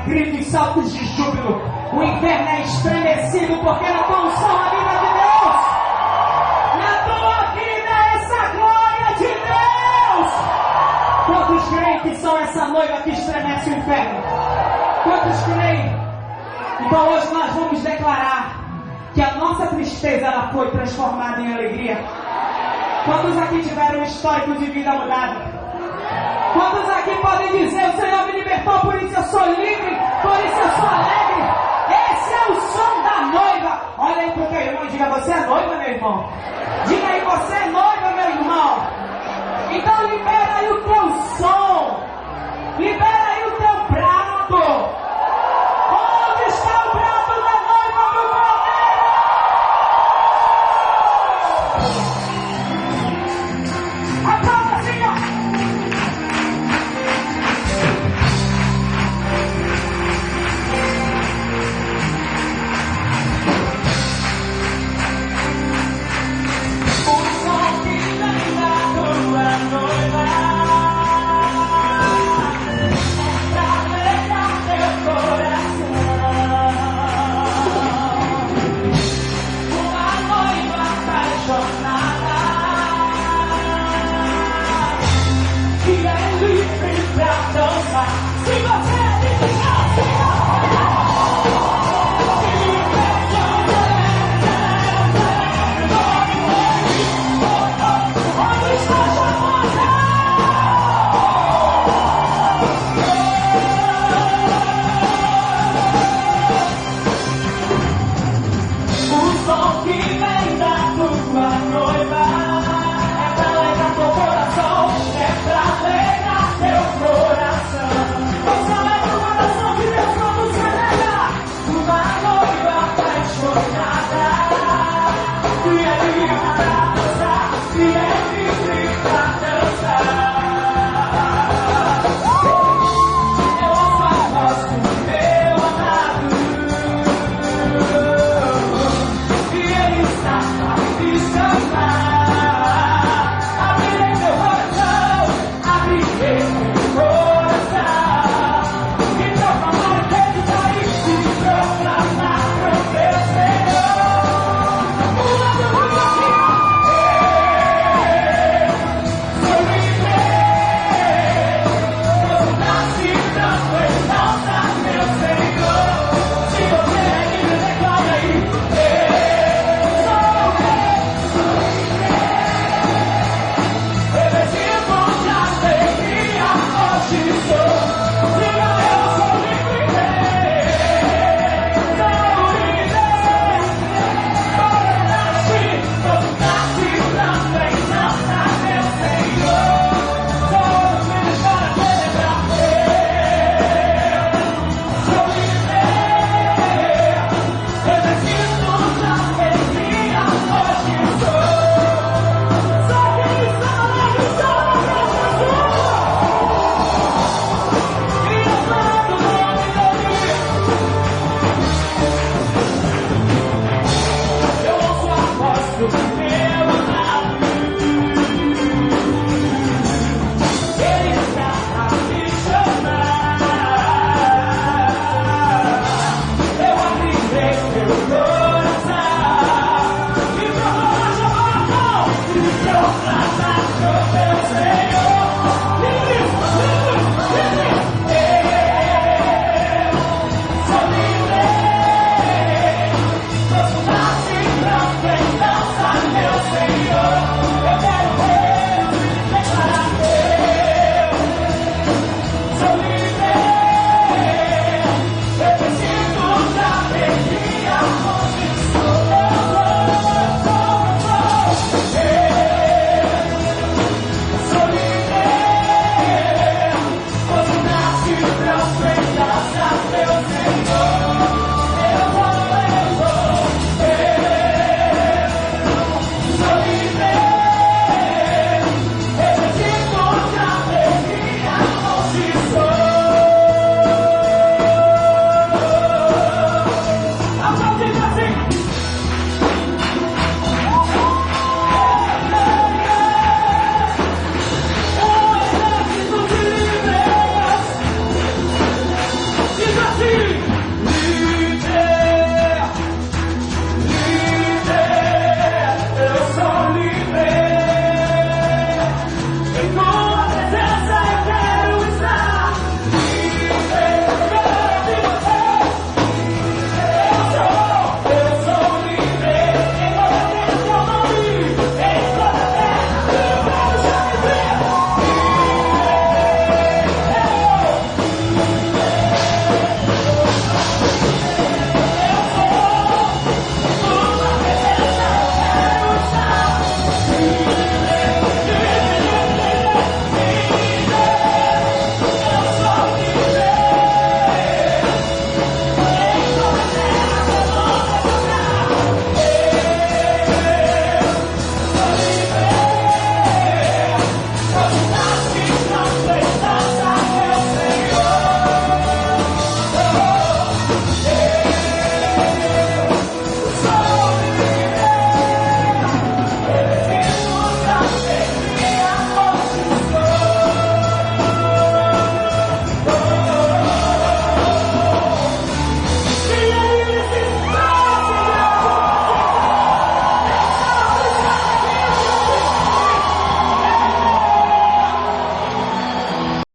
gritos e saltos de júbilo. O inferno é estremecido porque na tua unção a vida de Deus. Na tua vida essa glória de Deus. Quantos creem que são essa noiva que estremece o inferno? Quantos creem? Então hoje nós vamos declarar que a nossa tristeza ela foi transformada em alegria. Quantos aqui tiveram um histórico de vida mudado? Quantos aqui podem dizer: o Senhor me libertou, por isso eu sou livre, por isso eu sou alegre? Esse é o som da noiva. Olha aí pro teu irmão e diga: você é noiva, meu irmão. Diga aí: você é noiva, meu irmão. Então libera aí o teu som. Libera